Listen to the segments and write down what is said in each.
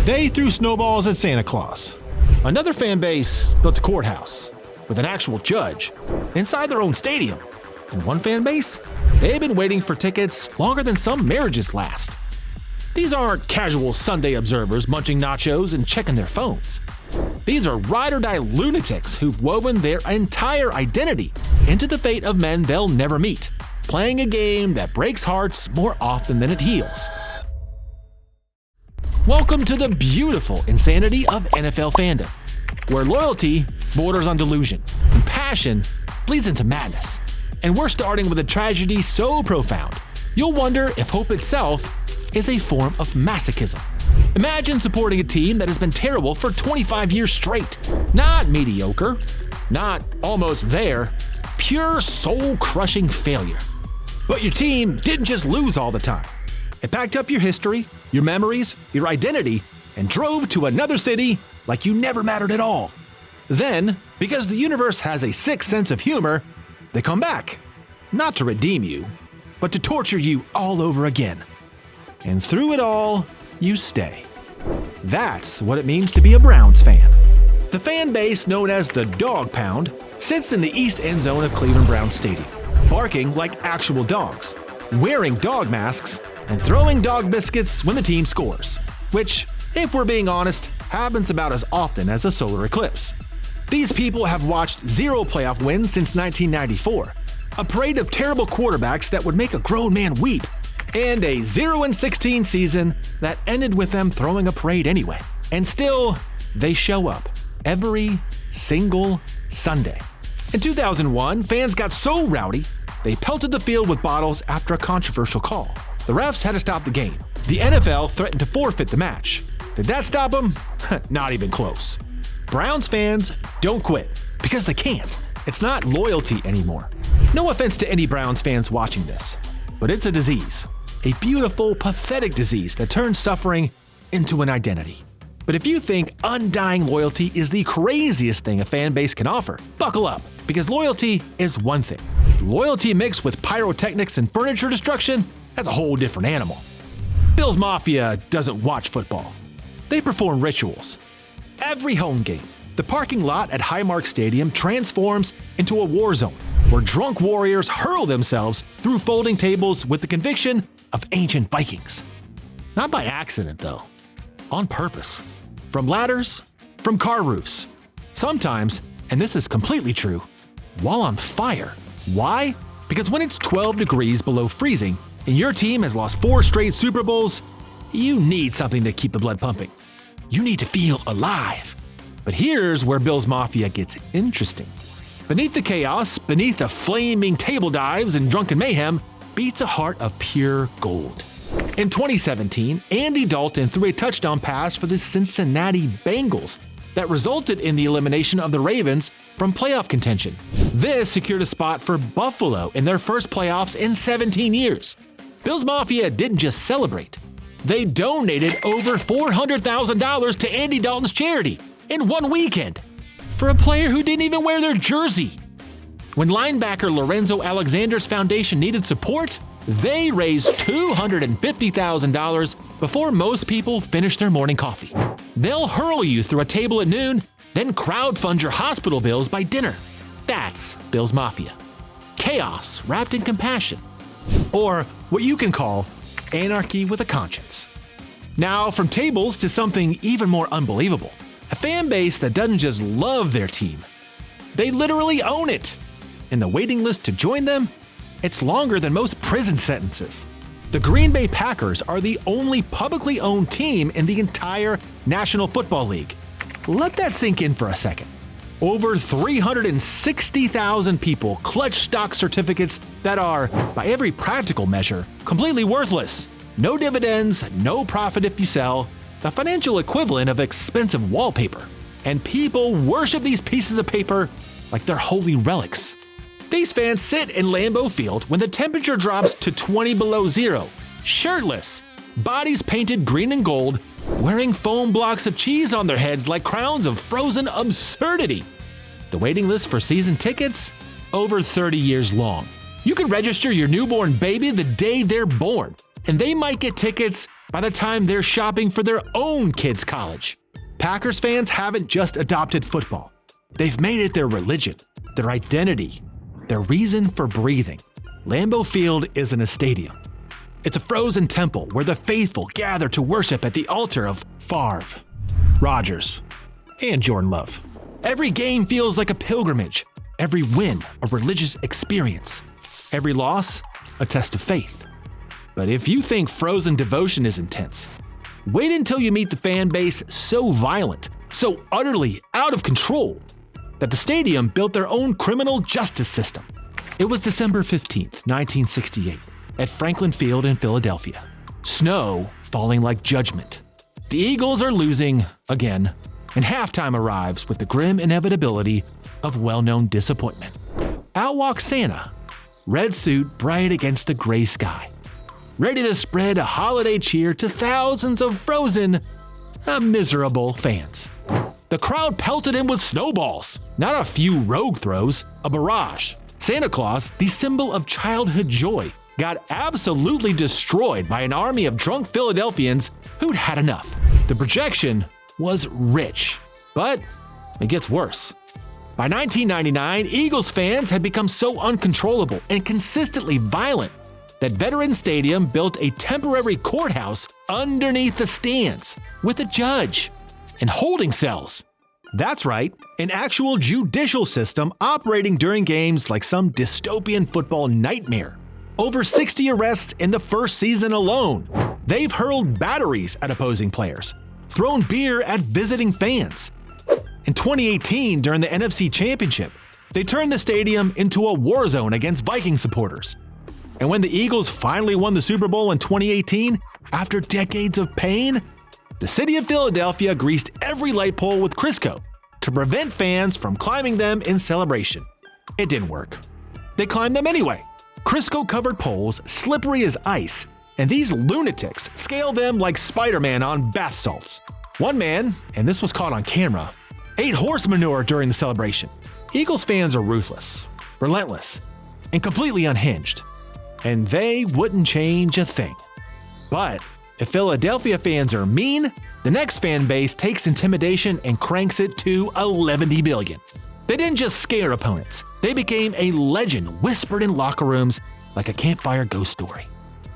They threw snowballs at Santa Claus. Another fan base built a courthouse with an actual judge inside their own stadium. And one fan base, they've been waiting for tickets longer than some marriages last. These aren't casual Sunday observers munching nachos and checking their phones. These are ride-or-die lunatics who've woven their entire identity into the fate of men they'll never meet, playing a game that breaks hearts more often than it heals. Welcome to the beautiful insanity of NFL fandom, where loyalty borders on delusion, and passion bleeds into madness. And we're starting with a tragedy so profound, you'll wonder if hope itself is a form of masochism. Imagine supporting a team that has been terrible for 25 years straight. Not mediocre, not almost there, pure soul-crushing failure. But your team didn't just lose all the time. It packed up your history, your memories, your identity, and drove to another city like you never mattered at all. Then, because the universe has a sick sense of humor, they come back. Not to redeem you, but to torture you all over again. And through it all, you stay. That's what it means to be a Browns fan. The fan base known as the Dog Pound sits in the east end zone of Cleveland Browns Stadium, barking like actual dogs, wearing dog masks, and throwing dog biscuits when the team scores, which, if we're being honest, happens about as often as a solar eclipse. These people have watched 0 playoff wins since 1994, a parade of terrible quarterbacks that would make a grown man weep, and a 0-16 season that ended with them throwing a parade anyway. And still, they show up every single Sunday. In 2001, fans got so rowdy, they pelted the field with bottles after a controversial call. The refs had to stop the game. The NFL threatened to forfeit the match. Did that stop them? Not even close. Browns fans don't quit, because they can't. It's not loyalty anymore. No offense to any Browns fans watching this, but it's a disease. A beautiful, pathetic disease that turns suffering into an identity. But if you think undying loyalty is the craziest thing a fan base can offer, buckle up, because loyalty is one thing. Loyalty mixed with pyrotechnics and furniture destruction, that's a whole different animal. Bills Mafia doesn't watch football. They perform rituals. Every home game, the parking lot at Highmark Stadium transforms into a war zone where drunk warriors hurl themselves through folding tables with the conviction of ancient Vikings. Not by accident, though. On purpose. From ladders, from car roofs. Sometimes, and this is completely true, while on fire. Why? Because when it's 12 degrees below freezing and your team has lost 4 straight Super Bowls, you need something to keep the blood pumping. You need to feel alive. But here's where Bills Mafia gets interesting. Beneath the chaos, beneath the flaming table dives and drunken mayhem, beats a heart of pure gold. In 2017, Andy Dalton threw a touchdown pass for the Cincinnati Bengals that resulted in the elimination of the Ravens from playoff contention. This secured a spot for Buffalo in their first playoffs in 17 years. Bills Mafia didn't just celebrate. They donated over $400,000 to Andy Dalton's charity in one weekend for a player who didn't even wear their jersey. When linebacker Lorenzo Alexander's foundation needed support, they raised $250,000 before most people finish their morning coffee. They'll hurl you through a table at noon, then crowdfund your hospital bills by dinner. That's Bills Mafia. Chaos wrapped in compassion. Or what you can call anarchy with a conscience. Now, from tables to something even more unbelievable. A fan base that doesn't just love their team. They literally own it. And the waiting list to join them? It's longer than most prison sentences. The Green Bay Packers are the only publicly owned team in the entire National Football League. Let that sink in for a second. Over 360,000 people clutch stock certificates that are, by every practical measure, completely worthless. No dividends, no profit if you sell, the financial equivalent of expensive wallpaper. And people worship these pieces of paper like they're holy relics. These fans sit in Lambeau Field when the temperature drops to 20 below zero, shirtless, bodies painted green and gold, wearing foam blocks of cheese on their heads like crowns of frozen absurdity. The waiting list for season tickets? Over 30 years long. You can register your newborn baby the day they're born, and they might get tickets by the time they're shopping for their own kids' college. Packers fans haven't just adopted football. They've made it their religion, their identity, their reason for breathing. Lambeau Field isn't a stadium. It's a frozen temple where the faithful gather to worship at the altar of Favre, Rodgers, and Jordan Love. Every game feels like a pilgrimage, every win a religious experience, every loss a test of faith. But if you think frozen devotion is intense, wait until you meet the fan base so violent, so utterly out of control, that the stadium built their own criminal justice system. It was December 15th, 1968, at Franklin Field in Philadelphia. Snow falling like judgment. The Eagles are losing again, and halftime arrives with the grim inevitability of well-known disappointment. Out walks Santa, red suit bright against the gray sky, ready to spread a holiday cheer to thousands of frozen, miserable fans. The crowd pelted him with snowballs, not a few rogue throws, a barrage. Santa Claus, the symbol of childhood joy, got absolutely destroyed by an army of drunk Philadelphians who'd had enough. The projection was rich, but it gets worse. By 1999, Eagles fans had become so uncontrollable and consistently violent that Veterans Stadium built a temporary courthouse underneath the stands with a judge and holding cells. That's right, an actual judicial system operating during games like some dystopian football nightmare. Over 60 arrests in the first season alone. They've hurled batteries at opposing players, thrown beer at visiting fans. In 2018, during the NFC Championship, they turned the stadium into a war zone against Viking supporters. And when the Eagles finally won the Super Bowl in 2018, after decades of pain, the city of Philadelphia greased every light pole with Crisco to prevent fans from climbing them in celebration. It didn't work. They climbed them anyway. Crisco-covered poles, slippery as ice, and these lunatics scale them like Spider-Man on bath salts. One man, and this was caught on camera, ate horse manure during the celebration. Eagles fans are ruthless, relentless, and completely unhinged. And they wouldn't change a thing. But if Philadelphia fans are mean, the next fan base takes intimidation and cranks it to 11 billion. They didn't just scare opponents, they became a legend whispered in locker rooms like a campfire ghost story.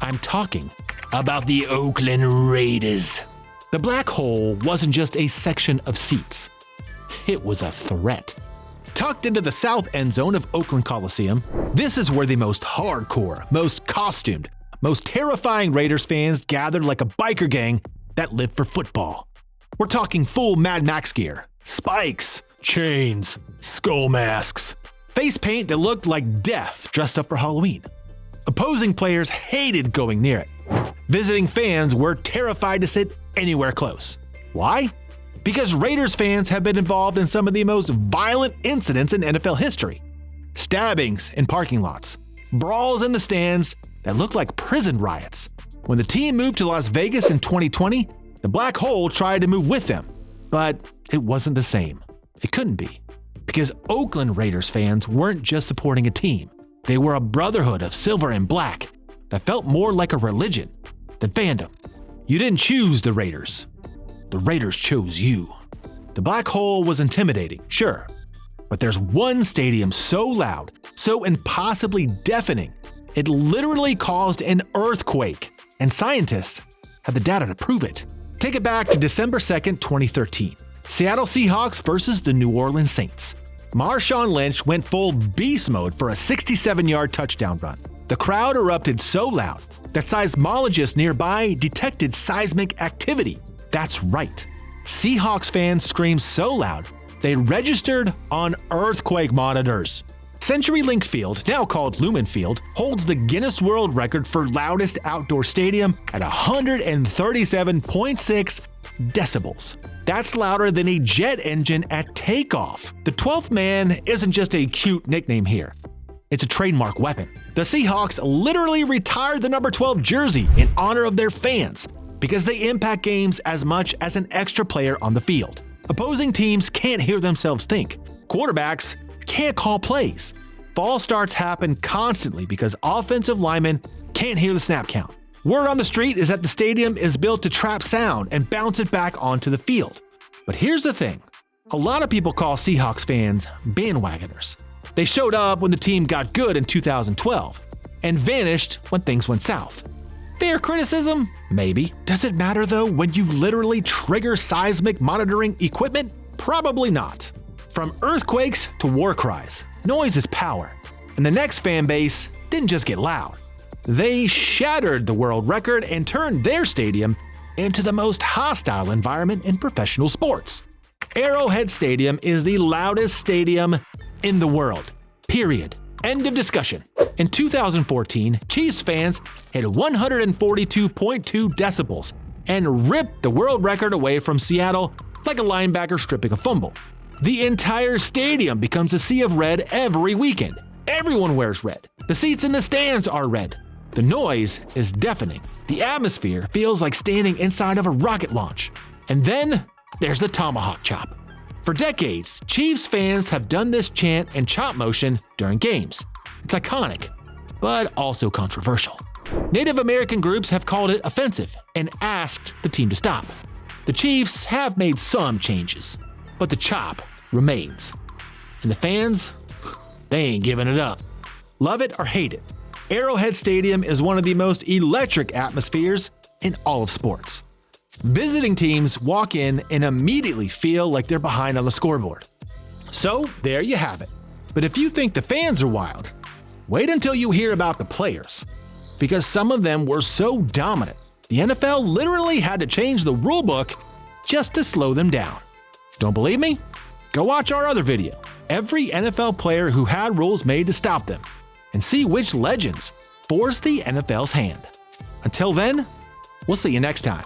I'm talking about the Oakland Raiders. The black hole wasn't just a section of seats, it was a threat. Tucked into the south end zone of Oakland Coliseum, this is where the most hardcore, most costumed, most terrifying Raiders fans gathered like a biker gang that lived for football. We're talking full Mad Max gear, spikes, chains, skull masks, face paint that looked like death dressed up for Halloween. Opposing players hated going near it. Visiting fans were terrified to sit anywhere close. Why? Because Raiders fans have been involved in some of the most violent incidents in NFL history. Stabbings in parking lots, brawls in the stands that looked like prison riots. When the team moved to Las Vegas in 2020, the black hole tried to move with them, but it wasn't the same. It couldn't be, because Oakland Raiders fans weren't just supporting a team. They were a brotherhood of silver and black that felt more like a religion than fandom. You didn't choose the Raiders. The Raiders chose you. The black hole was intimidating, sure, but there's one stadium so loud, so impossibly deafening, it literally caused an earthquake, and scientists have the data to prove it. Take it back to December 2nd, 2013. Seattle Seahawks versus the New Orleans Saints. Marshawn Lynch went full beast mode for a 67-yard touchdown run. The crowd erupted so loud that seismologists nearby detected seismic activity. That's right. Seahawks fans screamed so loud, they registered on earthquake monitors. CenturyLink Field, now called Lumen Field, holds the Guinness World Record for loudest outdoor stadium at 137.6 decibels. That's louder than a jet engine at takeoff. The 12th man isn't just a cute nickname here. It's a trademark weapon. The Seahawks literally retired the number 12 jersey in honor of their fans because they impact games as much as an extra player on the field. Opposing teams can't hear themselves think. Quarterbacks can't call plays. False starts happen constantly because offensive linemen can't hear the snap count. Word on the street is that the stadium is built to trap sound and bounce it back onto the field. But here's the thing. A lot of people call Seahawks fans bandwagoners. They showed up when the team got good in 2012 and vanished when things went south. Fair criticism? Maybe. Does it matter though when you literally trigger seismic monitoring equipment? Probably not. From earthquakes to war cries, noise is power. And the next fan base didn't just get loud. They shattered the world record and turned their stadium into the most hostile environment in professional sports. Arrowhead Stadium is the loudest stadium in the world. Period. End of discussion. In 2014, Chiefs fans hit 142.2 decibels and ripped the world record away from Seattle like a linebacker stripping a fumble. The entire stadium becomes a sea of red every weekend. Everyone wears red. The seats in the stands are red. The noise is deafening. The atmosphere feels like standing inside of a rocket launch. And then there's the tomahawk chop. For decades, Chiefs fans have done this chant and chop motion during games. It's iconic, but also controversial. Native American groups have called it offensive and asked the team to stop. The Chiefs have made some changes, but the chop remains. And the fans, they ain't giving it up. Love it or hate it, Arrowhead Stadium is one of the most electric atmospheres in all of sports. Visiting teams walk in and immediately feel like they're behind on the scoreboard. So there you have it. But if you think the fans are wild, wait until you hear about the players. Because some of them were so dominant, the NFL literally had to change the rulebook just to slow them down. Don't believe me? Go watch our other video, every NFL player who had rules made to stop them, and see which legends forced the NFL's hand. Until then, we'll see you next time.